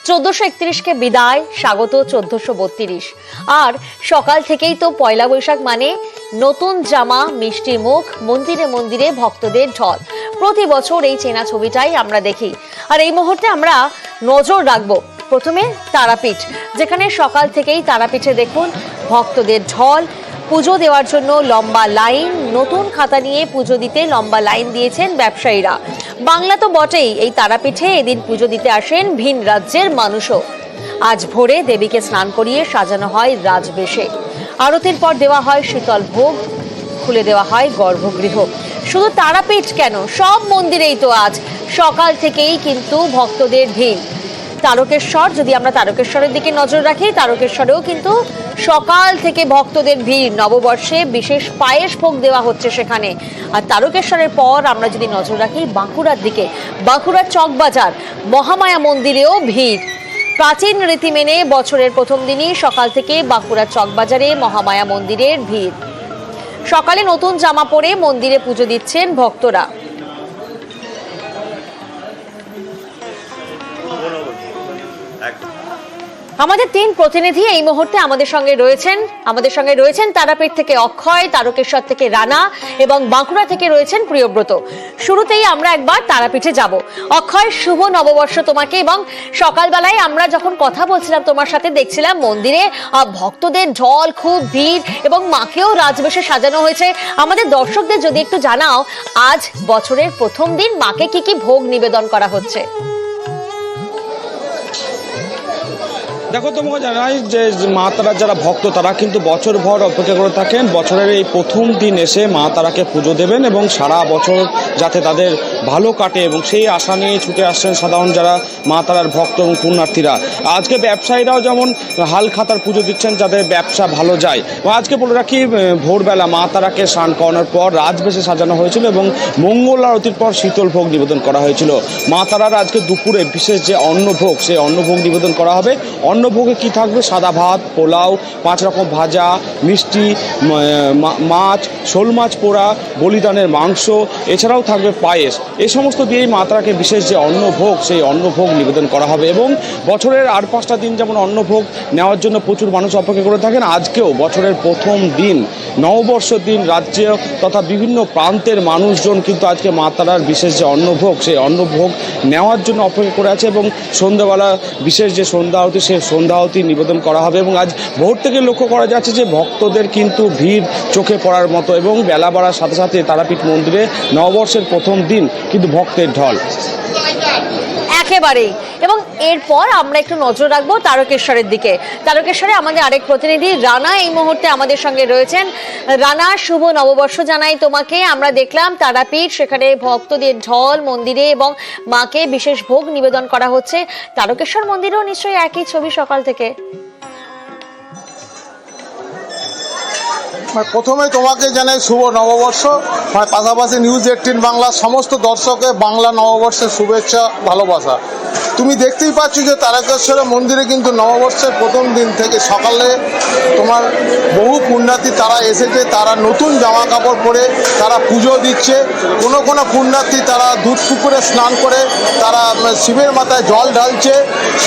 1431কে বিদায়, স্বাগত 1432। আর সকাল থেকেই তো পয়লা বৈশাখ মানে নতুন জামা, মিষ্টি মুখ, মন্দিরে মন্দিরে ভক্তদের ঢল। প্রতি বছর এই চেনা ছবিটাই আমরা দেখি। আর এই মুহূর্তে আমরা নজর রাখবো প্রথমে তারাপীঠ, যেখানে সকাল থেকেই তারাপীঠে দেখুন ভক্তদের ঢল। পুজো দেওয়ার জন্য লম্বা লাইন, নতুন খাতা নিয়ে পুজো দিতে লম্বা লাইন দিয়েছেন ব্যবসায়ীরা। বাংলা তো বটেই, এই তারাপীঠে এদিন পুজো দিতে আসেন ভিন রাজ্যের মানুষও। আজ ভোরে দেবীকে স্নান করিয়ে সাজানো হয় রাজবেশে। আরতির পর দেওয়া হয় শীতল ভোগ, খুলে দেওয়া হয় গর্ভগৃহ। শুধু তারাপীঠ কেন, সব মন্দিরেই তো আজ সকাল থেকেই কিন্তু ভক্তদের ভিড়। তারকেশ্বর, যদি আমরা তারকেশ্বরের দিকে নজর রাখি, তারকেশ্বরেও কিন্তু সকাল থেকে ভক্তদের ভিড়। নববর্ষে বিশেষ পায়েস ভোগ দেওয়া হচ্ছে সেখানে। আর তারকেশ্বরের পর আমরা যদি নজর রাখি বাঁকুড়ার দিকে, বাঁকুড়ার চকবাজার মহামায়া মন্দিরেও ভিড়। প্রাচীন রীতি মেনে বছরের প্রথম দিনই সকাল থেকে বাঁকুড়ার চকবাজারে মহামায়া মন্দিরের ভিড়। সকালে নতুন জামা পরে মন্দিরে পুজো দিচ্ছেন ভক্তরা। আমাদের তিন প্রতিনিধি এই মুহূর্তে আমাদের সঙ্গে রয়েছেন তারাপীঠ থেকে অক্ষয়, তারকেশ্বর থেকে রানা এবং বাঁকুড়া থেকে রয়েছেন প্রিয়ব্রত। শুরুতেই আমরা একবার তারাপীঠে যাব। অক্ষয়, শুভ নববর্ষ তোমাকে। এবং সকালবেলায় আমরা যখন কথা বলছিলাম তোমার সাথে, দেখছিলাম মন্দিরে ভক্তদের ঢল, খুব ভিড় এবং মাকেও রাজবেশে সাজানো হয়েছে। আমাদের দর্শকদের যদি একটু জানাও, আজ বছরের প্রথম দিন মাকে কি কি ভোগ নিবেদন করা হচ্ছে? দেখো, তোমাকে জানাই যে মা তারার যারা ভক্ত তারা কিন্তু বছরভর অপেক্ষা করে থাকেন বছরের এই প্রথম দিন এসে মা তারাকে পুজো দেবেন এবং সারা বছর যাতে তাদের ভালো কাটে, এবং সেই আশা নিয়ে ছুটে আসছেন সাধারণ যারা মা তারার ভক্ত এবং পুণ্যার্থীরা। আজকে ব্যবসায়ীরাও যেমন হাল খাতার পুজো দিচ্ছেন যাদের ব্যবসা ভালো যায়। আজকে বলে রাখি, ভোরবেলা মা তারাকে স্নান করানোর পর রাজবেশে সাজানো হয়েছিল এবং মঙ্গল আরতির পর শীতল ভোগ নিবেদন করা হয়েছিল। মা তারার আজকে দুপুরে বিশেষ যে অন্নভোগ, সেই অন্নভোগ নিবেদন করা হবে। অন্নভোগে কি থাকবে? সাদা ভাত, পোলাও, 5 রকম ভাজা, মিষ্টি, মাছ, শোল মাছ পোড়া, বলিদানের মাংস, এছাড়াও থাকবে পায়েস। এই সমস্ত দিয়েই মা তারাকে বিশেষ যে অন্নভোগ, সেই অন্নভোগ নিবেদন করা হবে। এবং বছরের আর 5টা দিন যেমন অন্নভোগ নেওয়ার জন্য প্রচুর মানুষ অপেক্ষা করে থাকেন, আজকেও বছরের প্রথম দিন, নববর্ষের দিন, রাজ্য তথা বিভিন্ন প্রান্তের মানুষজন কিন্তু আজকে মা তারার বিশেষ যে অন্নভোগ, সেই অন্নভোগ নেওয়ার জন্য অপেক্ষা করে আছে। এবং সন্ধ্যাবেলা বিশেষ যে সন্ধ্যা আরতি, সেই সন্ধ্যা আরতি নিবেদন করা হবে। এবং আজ ভোর থেকে লক্ষ্য করা যাচ্ছে যে ভক্তদের কিন্তু ভিড় চোখে পড়ার মতো, এবং বেলা বাড়ার সাথে সাথে তারাপীঠ মন্দিরে নববর্ষের প্রথম দিন কিন্তু ভক্তের ঢল একেবারেই। এবং এরপর আমরা একটু নজর রাখবো তারকেশ্বরের দিকে। তারকেশ্বরে আমাদের আরেক প্রতিনিধি রানা এই মুহূর্তে আমাদের সঙ্গে রয়েছেন। রানা, শুভ নববর্ষ জানাই তোমাকে। আমরা দেখলাম তারাপীঠ, সেখানে ভক্তদের ঢল মন্দিরে এবং মাকে বিশেষ ভোগ নিবেদন করা হচ্ছে। তারকেশ্বর মন্দিরেও নিশ্চয়ই একই ছবি সকাল থেকে। প্রথমে তোমাকে জানাই শুভ নববর্ষ, পাশাপাশি নিউজ 18 বাংলার সমস্ত দর্শকের বাংলা নববর্ষের শুভেচ্ছা, ভালোবাসা। তুমি দেখতেই পাচ্ছ যে তারকেশ্বরের মন্দিরে কিন্তু নববর্ষের প্রথম দিন থেকে সকালে তোমার বহু পুণ্যার্থী তারা এসেছে। তারা নতুন জামা কাপড় পরে তারা পুজো দিচ্ছে। কোনো কোনো পুণ্যার্থী তারা দুধ পুকুরে স্নান করে তারা শিবের মাথায় জল ঢালছে।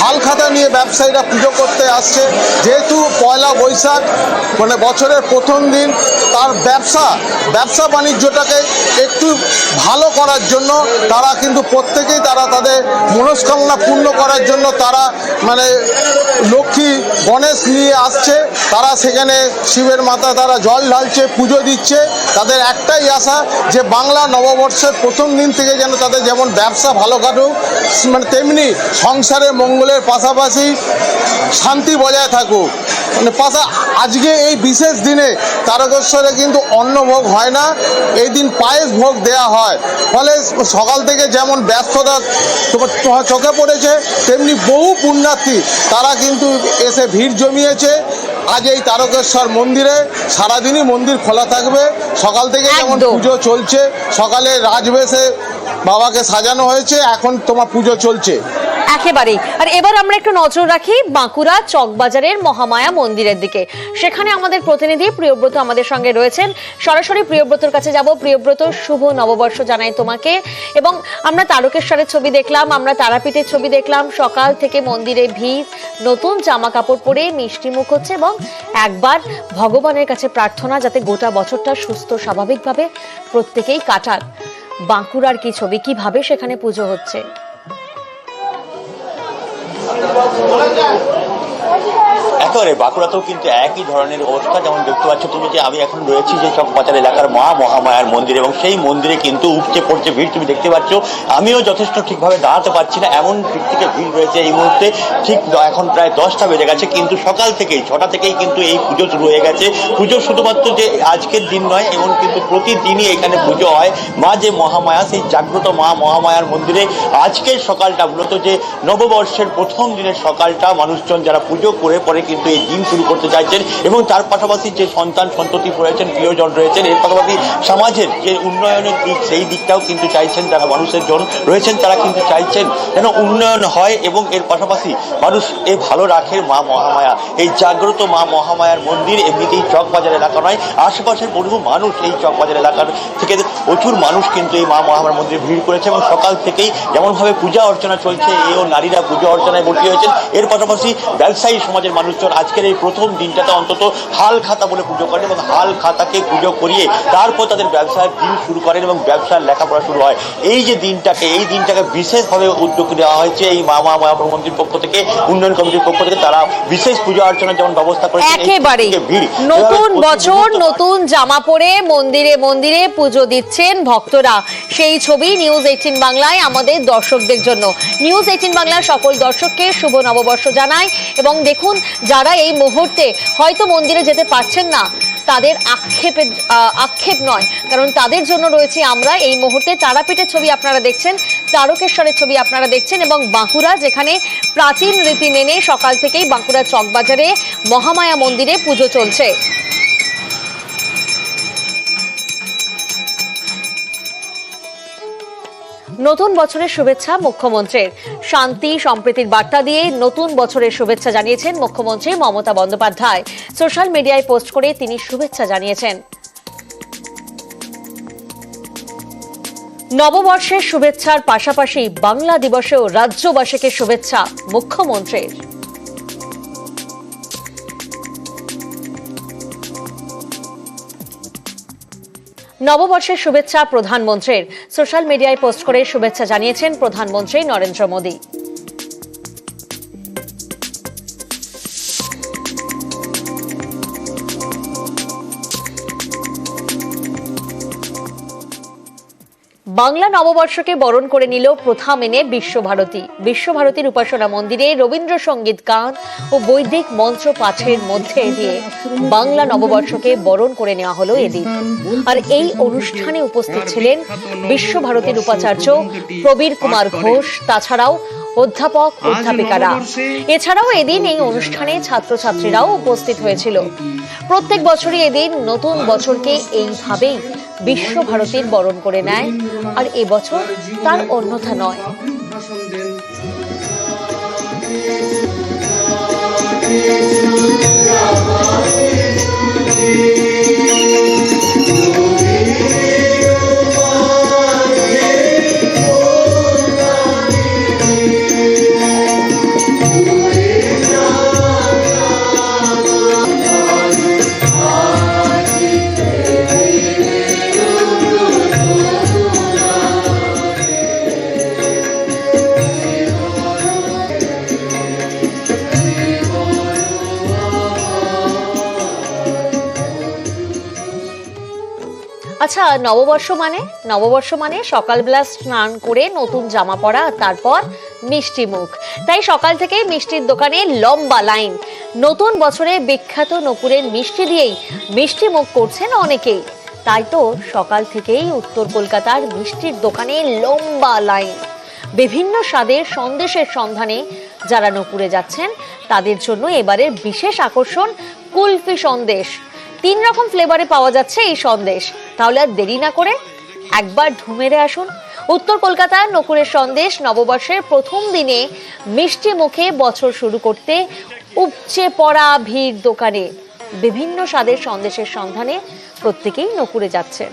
হালখাতা নিয়ে ব্যবসায়ীরা পুজো করতে আসছে। যেহেতু পয়লা বৈশাখ মানে বছরের প্রথম দিন, তার ব্যবসা বাণিজ্যটাকে একটু ভালো করার জন্য তারা কিন্তু প্রত্যেকেই তারা তাদের মনস্কামনা পূর্ণ করার জন্য তারা মানে লক্ষ্মী গণেশ নিয়ে আসছে। তারা সেখানে শিবের মাথা তারা জল ঢালছে, পুজো দিচ্ছে। তাদের একটাই আশা যে বাংলা নববর্ষের প্রথম দিন থেকে যেন তাদের যেমন ব্যবসা ভালো কাটুক, মানে তেমনি সংসারে মঙ্গলের পাশাপাশি শান্তি বজায় থাকুক। মানে আজকে এই বিশেষ দিনে তারকেশ্বরে কিন্তু অন্নভোগ হয় না, এই দিন পায়েস ভোগ দেয়া হয়। ফলে সকাল থেকে যেমন ব্যস্ততা তোমার চোখে পড়েছে, তেমনি বহু পুণ্যার্থী তারা কিন্তু এসে ভিড় জমিয়েছে। আজ এই তারকেশ্বর মন্দিরে সারাদিনই মন্দির খোলা থাকবে। সকাল থেকে যেমন পুজো চলছে, সকালে রাজবেশে বাবাকে সাজানো হয়েছে, এখন তোমার পুজো চলছে। একেবারেই। আর এবার আমরা একটু নজর রাখি বাঁকুড়া চকবাজারের মহামায়া মন্দিরের দিকে। সেখানে আমাদের প্রতিনিধি প্রিয়ব্রত আমাদের সঙ্গে রয়েছেন। সরাসরি প্রিয়ব্রতর কাছে যাব। প্রিয়ব্রত, শুভ নববর্ষ জানাই তোমাকে। এবং আমরা তারকেশ্বরের ছবি দেখলাম, আমরা তারাপীঠের ছবি দেখলাম, সকাল থেকে মন্দিরে ভিড়, নতুন জামা কাপড় পরে মিষ্টি মুখ হচ্ছে এবং একবার ভগবানের কাছে প্রার্থনা যাতে গোটা বছরটা সুস্থ স্বাভাবিকভাবে প্রত্যেকেই কাটান। বাঁকুড়ার কি ছবি, কিভাবে সেখানে পুজো হচ্ছে? একেবারে বাঁকুড়াতেও কিন্তু একই ধরনের অবস্থা। যেমন দেখতে পাচ্ছ তুমি যে আমি এখন রয়েছি যে চকবাজার এলাকার মা মহামায়ার মন্দির, এবং সেই মন্দিরে কিন্তু উপচে পড়ছে ভিড়। তুমি দেখতে পাচ্ছ আমিও যথেষ্ট ঠিকভাবে দাঁড়াতে পারছি না, এমন দিক থেকে ভিড় রয়েছে এই মুহূর্তে। ঠিক এখন প্রায় 10টা বেজে গেছে, কিন্তু সকাল থেকেই 6টা থেকেই কিন্তু এই পুজো শুরু হয়ে গেছে। পুজো শুধুমাত্র যে আজকের দিন নয়, এমন কিন্তু প্রতিদিনই এখানে পুজো হয়। মা যে মহামায়া, সেই জাগ্রত মা মহামায়ার মন্দিরে আজকের সকালটা মূলত যে নববর্ষের প্রথম দিনের সকালটা মানুষজন যারা পুজো করে পরে কিন্তু এই দিন শুরু করতে চাইছেন, এবং তার পাশাপাশি যে সন্তান সন্ততি রয়েছেন, প্রিয়জন রয়েছেন, এর পাশাপাশি সমাজের যে উন্নয়নের দিক সেই দিকটাও কিন্তু চাইছেন। যারা মানুষের জন রয়েছেন তারা কিন্তু চাইছেন যেন উন্নয়ন হয়, এবং এর পাশাপাশি মানুষ এই ভালো রাখে মা মহামায়া। এই জাগ্রত মা মহামায়ার মন্দির এমনিতেই চকবাজার এলাকা নয়, আশেপাশের বহু মানুষ এই চকবাজার এলাকার থেকে প্রচুর মানুষ কিন্তু এই মা মহামায়ার মন্দিরে ভিড় করেছে। এবং সকাল থেকেই যেমনভাবে পূজা অর্চনা চলছে, এও নারীরা পূজা অর্চনায় ভর্তি হয়েছেন। এর পাশাপাশি ব্যবসায়ী সমাজের মানুষজন আজকের এই প্রথম দিনটাতে অন্তত হাল খাতা বলে পুজো করেন, এবং হাল খাতাকে পুজো করিয়ে তারপর তাদের ব্যবসার দিন শুরু করেন এবং ব্যবসার লেখাপড়া শুরু হয়। এই যে দিনটাকে, এই দিনটাকে বিশেষভাবে উদ্যোগ নেওয়া হয়েছে এই মা মহামায়া মন্দির পক্ষ থেকে, উন্নয়ন কমিটির পক্ষ থেকে। তারা বিশেষ পূজা অর্চনার যেমন ব্যবস্থা করেছে। একেবারেই নতুন বছর, নতুন জামা পরে মন্দিরে মন্দিরে পুজো দিচ্ছেন ভক্তরা। সেই ছবি নিউজ 18 বাংলায় আমাদের দর্শকদের জন্য। নিউজ 18 বাংলার সকল দর্শককে শুভ নববর্ষ জানাই। এবং দেখুন, যারা এই মুহূর্তে হয়তো মন্দিরে যেতে পারছেন না, তাদের আক্ষেপ নয়, কারণ তাদের জন্য রয়েছে আমরা। এই মুহূর্তে তারাপীঠের ছবি আপনারা দেখছেন, তারকেশ্বরের ছবি আপনারা দেখছেন, এবং বাঁকুড়া যেখানে প্রাচীন রীতি মেনে সকাল থেকেই বাঁকুড়া চকবাজারে মহামায়া মন্দিরে পুজো চলছে। নতুন বছরের শুভেচ্ছা মুখ্যমন্ত্রীর। শান্তি সম্প্রীতির বার্তা দিয়ে নতুন বছরের শুভেচ্ছা জানিয়েছেন মুখ্যমন্ত্রী মমতা বন্দ্যোপাধ্যায়। সোশ্যাল মিডিয়ায় পোস্ট করে তিনি শুভেচ্ছা জানিয়েছেন। নববর্ষের শুভেচ্ছার পাশাপাশি বাংলা দিবসেও রাজ্যবাসীকে শুভেচ্ছা মুখ্যমন্ত্রীর। নববর্ষের শুভেচ্ছা প্রধানমন্ত্রীর। সোশ্যাল মিডিয়ায় পোস্ট করে শুভেচ্ছা জানিয়েছেন প্রধানমন্ত্রী নরেন্দ্র মোদী। বাংলা নববর্ষকে বরণ করে নিল প্রথা মেনে বিশ্বভারতী। বিশ্বভারতীর উপাসনা মন্দিরে রবীন্দ্রসঙ্গীত, গান ও বৈদিক মন্ত্র পাঠের মধ্যে দিয়ে বাংলা নববর্ষকে বরণ করে নেওয়া হলো এদিন। আর এই অনুষ্ঠানে উপস্থিত ছিলেন বিশ্বভারতীর উপাচার্য প্রবীর কুমার ঘোষ, তাছাড়াও অধ্যাপক অধ্যাপিকারা। এছাড়াও এদিন এই অনুষ্ঠানে ছাত্রছাত্রীরাও উপস্থিত হয়েছিল। প্রত্যেক বছরই এদিন নতুন বছরকে এইভাবেই বিশ্বভারতীর বরণ করে নেয়, আর এবছর তার অন্যথা নয়। আচ্ছা, নববর্ষ মানে সকালবেলা স্নান করে নতুন জামা পরা, তারপর মিষ্টি মুখ। তাই সকাল থেকেই মিষ্টির দোকানে লম্বা লাইন। নতুন বছরে বিখ্যাত নকুরের মিষ্টি দিয়েই মিষ্টি মুখ করছেন অনেকেই। তাই তো সকাল থেকেই উত্তর কলকাতার মিষ্টির দোকানে লম্বা লাইন। বিভিন্ন স্বাদের সন্দেশের সন্ধানে যারা নকুরে যাচ্ছেন তাদের জন্য এবারের বিশেষ আকর্ষণ কুলফি সন্দেশ। 3 রকম ফ্লেভারে পাওয়া যাচ্ছে এই সন্দেশ। তাহলে আর দেরি না করে একবার ঢুমেরে আসুন উত্তর কলকাতার নকুরের সন্দেশ নববর্ষের প্রথম দিনে মিষ্টি মুখে বছর শুরু করতে উপচে পড়া ভিড় দোকানে। বিভিন্ন স্বাদের সন্দেশের সন্ধানে প্রত্যেকেই নকুরে যাচ্ছে।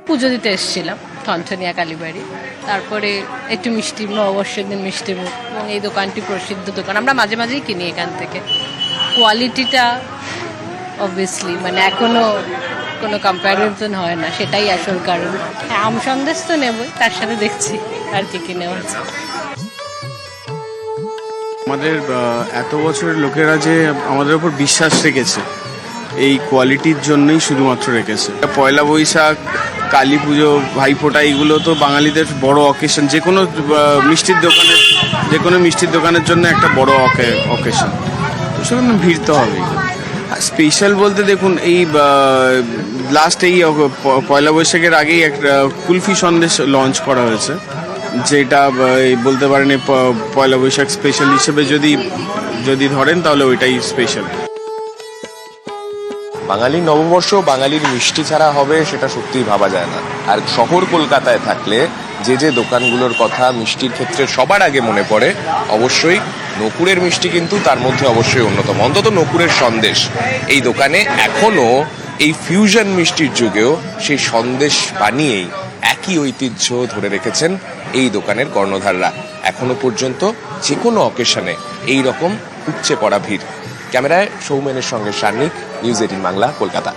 পুজো দিতে এসেছিলাম ঠনঠনিয়া কালীবাড়ি, তারপরে একটু মিষ্টি, নববর্ষের দিন মিষ্টি মুখ, এবং এই দোকানটি প্রসিদ্ধ দোকান, আমরা মাঝে মাঝেই কিনি এখান থেকে। কোয়ালিটিটা অবভিয়াসলি মানে এখনো কোনো কম্প্যারিজন হয় না, সেটাই আসল কারণ। হ্যাঁ, আম সন্দেশ তো নেবই, তার সাথে দেখছি আর কি নেওয়া হচ্ছে। আমাদের এত বছরের লোকেরা যে আমাদের উপর বিশ্বাস রেখেছে, এই কোয়ালিটির জন্যই শুধুমাত্র রেখেছে। পয়লা বৈশাখ, কালী পুজো, ভাইফোঁটা, এগুলো তো বাঙালিদের বড় অকেশন। যে কোনো মিষ্টির দোকানের জন্য একটা বড় অকেশন, তো সেখানে ভিড় তো হবেই। স্পেশাল বলতে দেখুন, এই লাস্ট এই পয়লা বৈশাখের আগেই একটা কুলফি সন্দেশ লঞ্চ করা হয়েছে, যেটা বলতে পারেন পয়লা বৈশাখ স্পেশাল হিসেবে যদি ধরেন তাহলে ওইটাই স্পেশাল। বাঙালির নববর্ষ বাঙালির মিষ্টি ছাড়া হবে সেটা সত্যিই ভাবা যায় না। আর শহর কলকাতায় থাকলে যে দোকানগুলোর কথা মিষ্টির ক্ষেত্রে সবার আগে মনে পড়ে, অবশ্যই নকুরের মিষ্টি কিন্তু তার মধ্যে অবশ্যই অন্যতম। অন্তত নকুরের সন্দেশ, এই দোকানে এখনো এই ফিউশন মিষ্টির যুগেও সেই সন্দেশ বানিয়েই একই ঐতিহ্য ধরে রেখেছেন এই দোকানের কর্ণধাররা। এখনো পর্যন্ত যে কোনো অকেশনে এই রকম উপচে পড়া ভিড়। ক্যামেরায় সৌমেনের সঙ্গে সার্নিক, নিউজ 18 বাংলা, কলকাতা।